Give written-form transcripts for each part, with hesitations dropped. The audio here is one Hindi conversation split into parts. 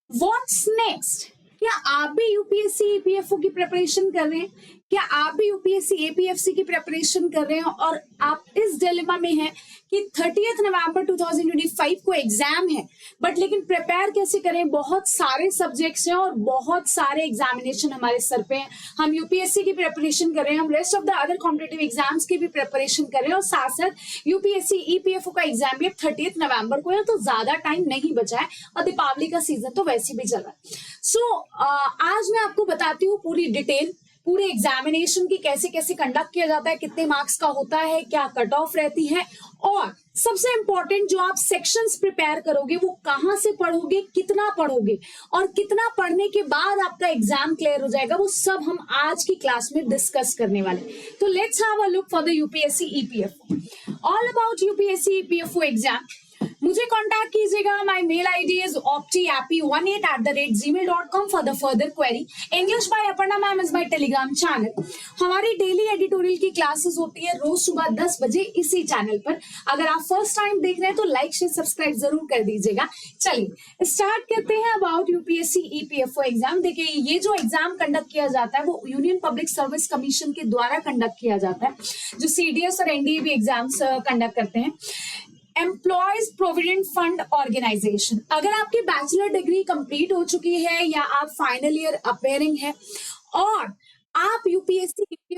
What's next? क्या आप भी यूपीएससी ईपीएफओ की प्रिपरेशन कर रहे हैं? क्या आप भी यूपीएससी एपीएफसी की प्रिपरेशन कर रहे हैं और आप इस डिलेमा में हैं कि 30 नवंबर 2025 को एग्जाम है, बट लेकिन प्रिपेयर कैसे करें? बहुत सारे सब्जेक्ट्स हैं और बहुत सारे एग्जामिनेशन हमारे सर पे हैं। हम यूपीएससी की प्रिपरेशन कर रहे हैं, हम rest of the other competitive exams की भी प्रिपरेशन कर रहे हैं और साथ साथ यूपीएससी ईपीएफओ का एग्जाम भी 30 नवंबर को है, तो ज्यादा टाइम नहीं बचा है और दीपावली का सीजन तो वैसे भी चल रहा है। सो आज मैं आपको बताती हूँ पूरी डिटेल, पूरे एग्जामिनेशन की कैसे कैसे कंडक्ट किया जाता है, कितने मार्क्स का होता है, क्या कट ऑफ रहती है, और सबसे इंपॉर्टेंट जो आप सेक्शंस प्रिपेयर करोगे वो कहां से पढ़ोगे, कितना पढ़ोगे और कितना पढ़ने के बाद आपका एग्जाम क्लियर हो जाएगा, वो सब हम आज की क्लास में डिस्कस करने वाले। तो let's have a look for the UPSC EPFO. All about UPSC EPFO exam. मुझे कांटेक्ट कीजिएगा। My mail ID is optiappy18@gmail.com for the further query. English by Aparna ma'am is my Telegram channel. हमारी डेली एडिटोरियल की क्लासेस होती है रोज सुबह 10 बजे इसी चैनल पर। अगर आप फर्स्ट टाइम देख रहे हैं तो लाइक शेयर सब्सक्राइब जरूर कर दीजिएगा। चलिए स्टार्ट करते हैं अबाउट यूपीएससी ईपीएफओ एग्जाम। देखिए, ये जो एग्जाम कंडक्ट किया जाता है वो यूनियन पब्लिक सर्विस कमीशन के द्वारा कंडक्ट किया जाता है, जो सीडीएस और एनडीए भी एग्जाम्स कंडक्ट करते हैं। Employees provident fund organisation. अगर आपकी बैचलर डिग्री कंप्लीट हो चुकी है या आप फाइनल ईयर अपेयरिंग है और आप यूपीएससी कर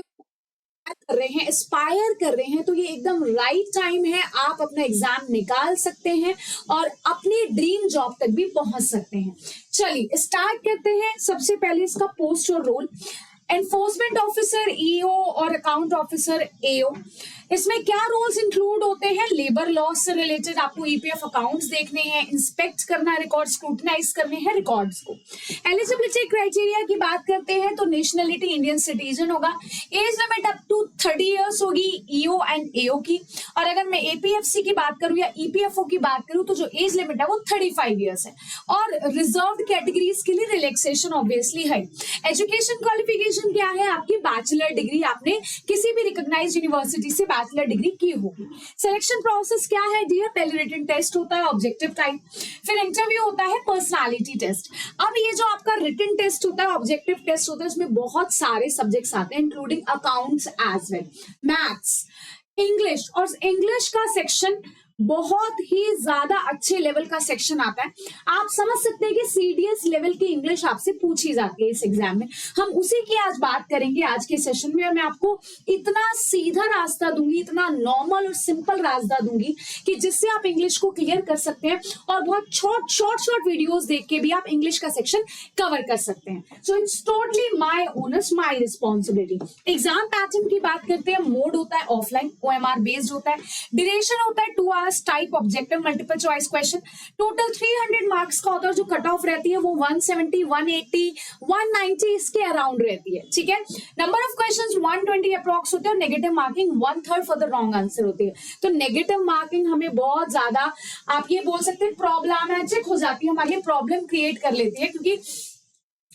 रहे हैं, एस्पायर कर रहे हैं, तो ये एकदम राइट टाइम है। आप अपना एग्जाम निकाल सकते हैं और अपनी ड्रीम जॉब तक भी पहुंच सकते हैं। चलिए स्टार्ट करते हैं। सबसे पहले इसका पोस्ट और रोल। एनफोर्समेंट ऑफिसर ईओ और अकाउंट ऑफिसर एओ। इसमें क्या रोल्स इंक्लूड होते हैं? लेबर लॉ से रिलेटेड आपको ईपीएफ अकाउंट्स देखने हैं, इंस्पेक्ट करना है, रिकॉर्ड स्क्रूटनाइज करने हैं रिकॉर्ड्स को। एलिजिबिलिटी क्राइटेरिया की बात करते हैं तो नेशनलिटी इंडियन सिटीजन होगा। Age limit up to 30 years होगी ईओ एंड एओ की। और अगर मैं एपीएफसी की बात करूं या ईपीएफओ की बात करूं तो जो एज लिमिट है वो 35 इयर्स है। और रिजर्व्ड कैटेगरीज के लिए रिलैक्सेशन ऑब्वियसली है। एजुकेशन क्वालिफिकेशन क्या है? आपकी बैचलर डिग्री, आपने किसी भी रिकॉग्नाइज्ड यूनिवर्सिटी से बैचलर डिग्री की होगी। सिलेक्शन प्रोसेस क्या है डियर? पहले रिटन टेस्ट होता है, ऑब्जेक्टिव टाइप, फिर इंटरव्यू होता है, पर्सनालिटी टेस्ट। अब ये जो आपका रिटन टेस्ट होता है, ऑब्जेक्टिव टेस्ट होता है, इसमें बहुत सारे सब्जेक्ट्स आते हैं including accounts as well, maths, English. और इंग्लिश का सेक्शन बहुत ही ज्यादा अच्छे लेवल का सेक्शन आता है। आप समझ सकते हैं कि सीडीएस लेवल की इंग्लिश आपसे पूछी जाती है इस एग्जाम में। हम उसी की आज बात करेंगे आज के सेशन में, और मैं आपको इतना सीधा रास्ता दूंगी, इतना नॉर्मल और सिंपल रास्ता दूंगी कि जिससे आप इंग्लिश को क्लियर कर सकते हैं और बहुत शॉर्ट वीडियोस देख के भी आप इंग्लिश का सेक्शन कवर कर सकते हैं। So it's totally my owners, my responsibility. Exam pattern की बात करते हैं। मोड होता है ऑफलाइन, ओएमआर बेस्ड होता है। ड्यूरेशन होता है 2 hours. Type objective multiple choice question. Total 300 marks का होता है। जो कट ऑफ रहती है वो 170, 180, 190 इसके अराउंड रहती है। ठीक है। नंबर ऑफ क्वेश्चंस 120 अप्रॉक्स होते हैं और negative marking 1/3 for the wrong answer होती है। तो नेगेटिव मार्किंग हमें बहुत ज्यादा, आप ये बोल सकते हैं, प्रॉब्लमैटिक हो जाती है, हमारे प्रॉब्लम क्रिएट कर लेती है, क्योंकि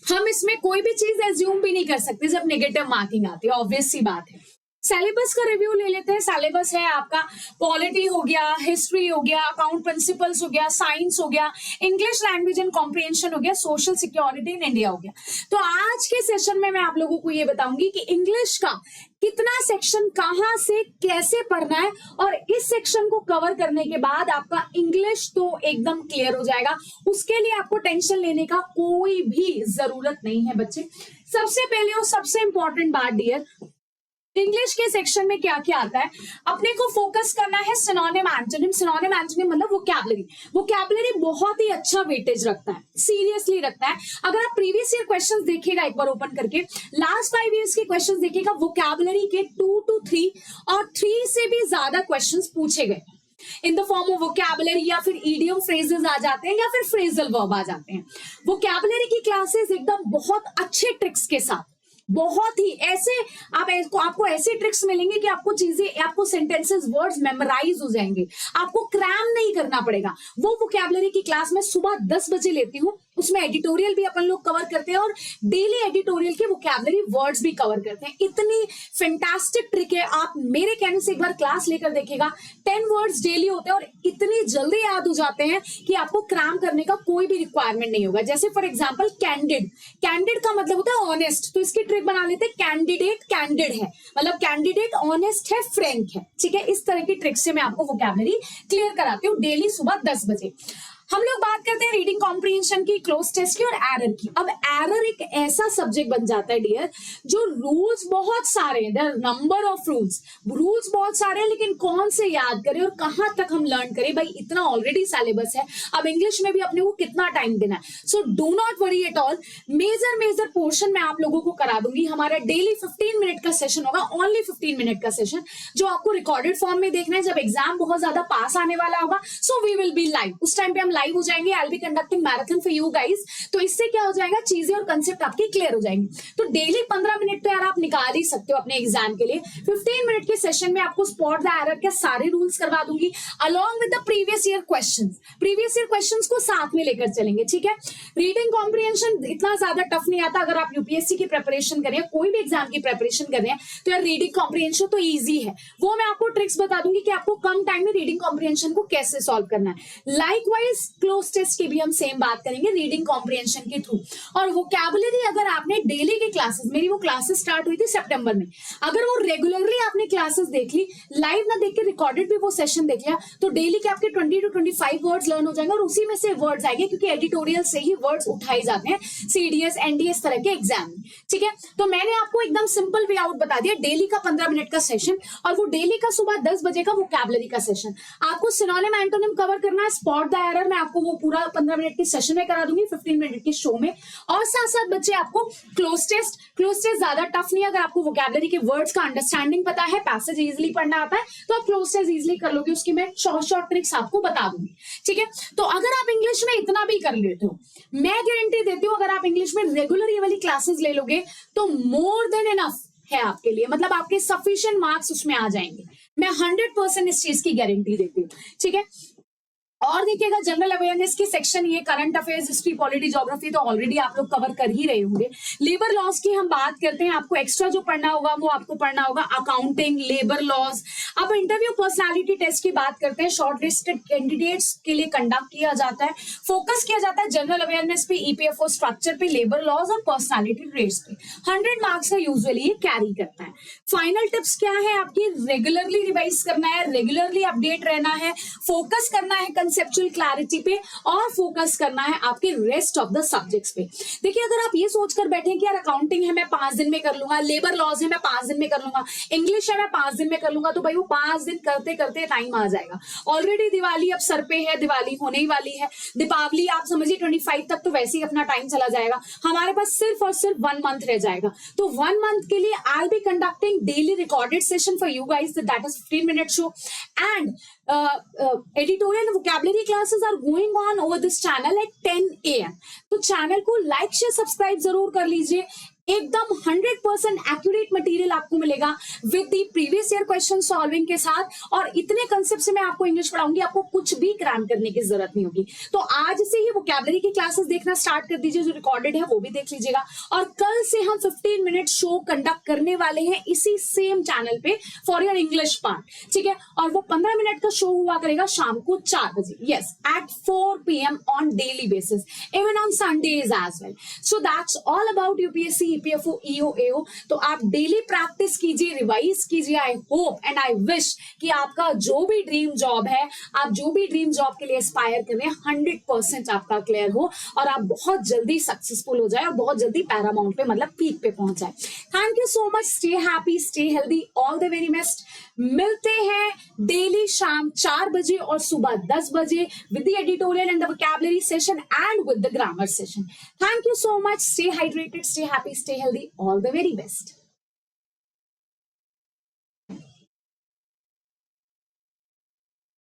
हम इसमें कोई भी चीज एज्यूम भी नहीं कर सकते जब नेगेटिव मार्किंग आती है। ऑब्वियस सी बात है। सिलेबस का रिव्यू ले लेते हैं। सिलेबस है आपका पॉलिटी हो गया, हिस्ट्री हो गया, अकाउंट प्रिंसिपल्स हो गया, साइंस हो गया, इंग्लिश लैंग्वेज एंड कॉम्प्रिहेंशन हो गया, सोशल सिक्योरिटी इन इंडिया हो गया। तो आज के सेशन में मैं आप लोगों को ये बताऊंगी कि इंग्लिश का कितना सेक्शन कहां से कैसे पढ़ना है, और इस सेक्शन को कवर करने के बाद आपका इंग्लिश तो एकदम क्लियर हो जाएगा। उसके लिए आपको टेंशन लेने का कोई भी जरूरत नहीं है बच्चे। सबसे पहले और सबसे इंपॉर्टेंट बात डियर, इंग्लिश के सेक्शन में क्या क्या आता है, अपने को फोकस करना है सिनोनिम एंटोनिम। सिनोनिम एंटोनिम मतलब वोकैबुलरी। वोकैबुलरी बहुत ही अच्छा वेटेज रखता है, सीरियसली रखता है। अगर आप प्रीवियस ईयर क्वेश्चंस देखिएगा एक बार ओपन करके, लास्ट 5 इयर्स के क्वेश्चंस देखिएगा, वोकैबुलरी के 2 to 3 और 3 से भी ज्यादा क्वेश्चंस पूछे गए in the form of vocabulary, या फिर इडियम फ्रेजेस आ जाते हैं या फिर फ्रेजल वर्ब आ जाते हैं। वोकैबुलरी की क्लासेस एकदम बहुत अच्छे ट्रिक्स के साथ, बहुत ही ऐसे आपको ऐसे ट्रिक्स मिलेंगे कि आपको चीजें, आपको सेंटेंसेस, वर्ड्स मेमोराइज हो जाएंगे, आपको क्रैम नहीं करना पड़ेगा। वो वोकैबुलरी की क्लास मैं सुबह 10 बजे लेती हूँ उसमें एडिटोरियल भी अपन लोग कवर करते हैं और डेली एडिटोरियल के वोकैबुलरी वर्ड्स भी कवर करते हैं। इतनी फैंटास्टिक ट्रिक है, आप मेरे कहने से एक बार क्लास लेकर देखिएगा। 10 वर्ड्स डेली होते हैं और इतनी जल्दी याद हो जाते हैं कि आपको क्रैम करने का कोई भी रिक्वायरमेंट नहीं होगा। जैसे फॉर एग्जांपल कैंडिड, कैंडिड का मतलब होता है ऑनेस्ट, तो इसकी ट्रिक बना लेते हैं कैंडिडेट कैंडिड है, मतलब कैंडिडेट ऑनेस्ट है, फ्रैंक है। ठीक है, इस तरह की ट्रिक से मैं आपको वोकैबुलरी क्लियर कराती हूँ डेली सुबह 10 बजे। हम लोग बात करते हैं रीडिंग कॉम्प्रिहेंशन की, क्लोज टेस्ट की और एरर की। अब एरर एक ऐसा सब्जेक्ट बन जाता है डियर, जो रूल्स बहुत सारे हैं, देयर नंबर ऑफ रूल्स बहुत सारे हैं, लेकिन कौन से याद करें और कहां तक हम लर्न करें। भाई इतना ऑलरेडी सिलेबस है, अब इंग्लिश में भी अपने को कितना टाइम देना है। So do not worry at all, major portion मैं आप लोगों को करा दूंगी। हमारा डेली 15 मिनट का सेशन होगा, ओनली 15 मिनट का सेशन, जो आपको रिकॉर्डेड फॉर्म में देखना है। जब एग्जाम बहुत ज्यादा पास आने वाला होगा, so we will be live, उस टाइम पे हम लाइव हो जाएंगे। I will be conducting marathon for you guys. तो इससे क्या हो जाएगा, चीजें और कंसेप्ट आपके क्लियर हो जाएंगे। तो डेली 15 मिनट तो यार आप निकाल ही सकते हो अपने एग्जाम के लिए। 15 मिनट के सेशन में आपको स्पॉट द एरर के सारे रूल्स करवा दूंगी, along with the previous year questions को साथ में लेकर चलेंगे। ठीक है, रीडिंग कॉम्प्रिहेंशन इतना ज्यादा टफ नहीं आता। अगर आप यूपीएससी की प्रिपरेशन कर रहे हैं, कोई भी एग्जाम की प्रिपरेशन कर रहे हैं, तो यार रीडिंग कॉम्प्रिहेंशन तो ईजी है। वो मैं आपको ट्रिक्स बता दूंगी कि आपको कम टाइम में रीडिंग कॉम्प्रिहेंशन को कैसे सॉल्व करना है। लाइकवाइज क्लोज टेस्ट की भी हम सेम बात करेंगे रीडिंग कॉम्प्रिहेंशन के थ्रू। और वोकैबुलरी अगर आपने डेली की क्लासेस, मेरी वो क्लासेस स्टार्ट हुई थी सितंबर में, अगर वो रेगुलरली आपने क्लासेस देख ली, लाइव ना देख के रिकॉर्डेड भी वो सेशन देख लिया, तो डेली के आपके 20 to 25 वर्ड्स लर्न हो जाएंगे और उसी में से वर्ड्स आएंगे, क्योंकि एडिटोरियल से ही वर्ड्स उठाए जाते हैं सीडीएस एनडीएस तरह के एग्जाम में। ठीक है, तो मैंने आपको एकदम सिंपल वे आउट बता दिया, डेली का 15 मिनट का सेशन, और वो डेली का सुबह 10 बजे का वोकैबुलरी का सेशन। आपको सिनोनिम एंटोनिम कवर करना है, स्पॉट द एरर मैं आपको वो पूरा 15 मिनट के सेशन में करा दूंगी, 15 मिनट के शो में। और साथ साथ बच्चे आपको क्लोज टेस्ट ज्यादा टफ नहीं है। अगर आपको वोकैबुलरी के वर्ड्स का अंडरस्टैंडिंग पता है, पैसेज इजीली पढ़ना आता है, तो आप क्लोज टेस्ट इजीली कर लोगे। उसकी मैं शॉर्ट ट्रिक्स आपको बता दूंगी। ठीक है, तो अगर आप इंग्लिश में इतना भी कर लेते हो, मैं गारंटी देती हूँ, अगर आप इंग्लिश में रेगुलर ये वाली क्लासेस ले लोगे, तो मोर देन इनफ है आपके लिए, मतलब आपके सफिशिएंट मार्क्स उसमें आ जाएंगे। मैं 100% इस चीज की गारंटी देती हूँ। ठीक है, और देखिएगा जनरल अवेयरनेस की सेक्शन, ये current affairs, history, polity, geography तो ऑलरेडी आप लोग कवर कर ही रहे होंगे। लेबर लॉज की हम बात करते हैं, आपको एक्स्ट्रा जो पढ़ना होगा वो आपको पढ़ना होगा अकाउंटिंग, लेबर लॉज। अब इंटरव्यू पर्सनालिटी टेस्ट की बात करते हैं, शॉर्ट लिस्टेड कैंडिडेट्स के लिए कंडक्ट किया जाता है, फोकस किया जाता है जनरल अवेयरनेस पे, ईपीएफओ स्ट्रक्चर पे, लेबर लॉज और पर्सनालिटी ट्रेट्स पे। 100 मार्क्स का यूजुअली ये कैरी करता है। फाइनल टिप्स क्या है आपकी, रेगुलरली रिवाइज करना है, रेगुलरली अपडेट रहना है, फोकस करना है कंसेप्चुअल क्लैरिटी पे, और फोकस करना है आपके रेस्ट ऑफ द सब्जेक्ट्स पे। देखिए, अगर आप ये सोचकर बैठे कि यार अकाउंटिंग है मैं 5 दिन में कर लूंगा, लेबर लॉज है मैं 5 दिन में कर लूंगा, इंग्लिश है मैं 5 दिन में कर लूंगा, तो भाई वो 5 दिन करते करते टाइम आ जाएगा। ऑलरेडी दिवाली अब सर पे है, दिवाली होने ही वाली है, दीपावली आप समझिए 25 तक तो वैसे ही अपना टाइम चला जाएगा। हमारे पास सिर्फ और सिर्फ 1 मंथ रह जाएगा। तो 1 मंथ के लिए आई will be conducting daily recorded session for you guys, that is 15 minute show, and editorial vocabulary classes are going on over this channel at 10 AM. तो चैनल को लाइक शेयर सब्सक्राइब जरूर कर लीजिए। एकदम 100% एक्यूरेट मटेरियल आपको मिलेगा with the previous year question solving के साथ, और इतने कंसेप्ट से मैं आपको इंग्लिश पढ़ाऊंगी, आपको कुछ भी क्रैम करने की जरूरत नहीं होगी। तो आज से ही वोकैबुलरी की क्लासेस देखना स्टार्ट कर दीजिए, जो रिकॉर्डेड है वो भी देख लीजिएगा। और कल से हम 15 मिनट शो कंडक्ट करने वाले हैं इसी सेम चैनल पे फॉर योर इंग्लिश पार्ट। ठीक है, और वो 15 मिनट का शो हुआ करेगा शाम को 4 बजे, yes, at 4 PM on daily basis, even on Sundays as well. So that's all about UPSC, EPFO, EO, AO. तो आप डेली प्रैक्टिस कीजिए, रिवाइज कीजिए। I hope and I wish कि आपका जो भी ड्रीम जॉब है, आप जो भी ड्रीम जॉब के लिए एस्पायर कर रहे हैं, 100% आपका क्लियर हो और आप बहुत जल्दी सक्सेसफुल हो जाए और बहुत जल्दी पैरामाउंट पे, मतलब पीक पे पहुंच जाए। Thank you so much, stay happy, stay healthy, all the very best. मिलते हैं डेली शाम 4 बजे और सुबह 10 बजे with the editorial and the vocabulary session and with the grammar session. Thank you so much. Stay hydrated, stay happy, stay healthy. All the very best.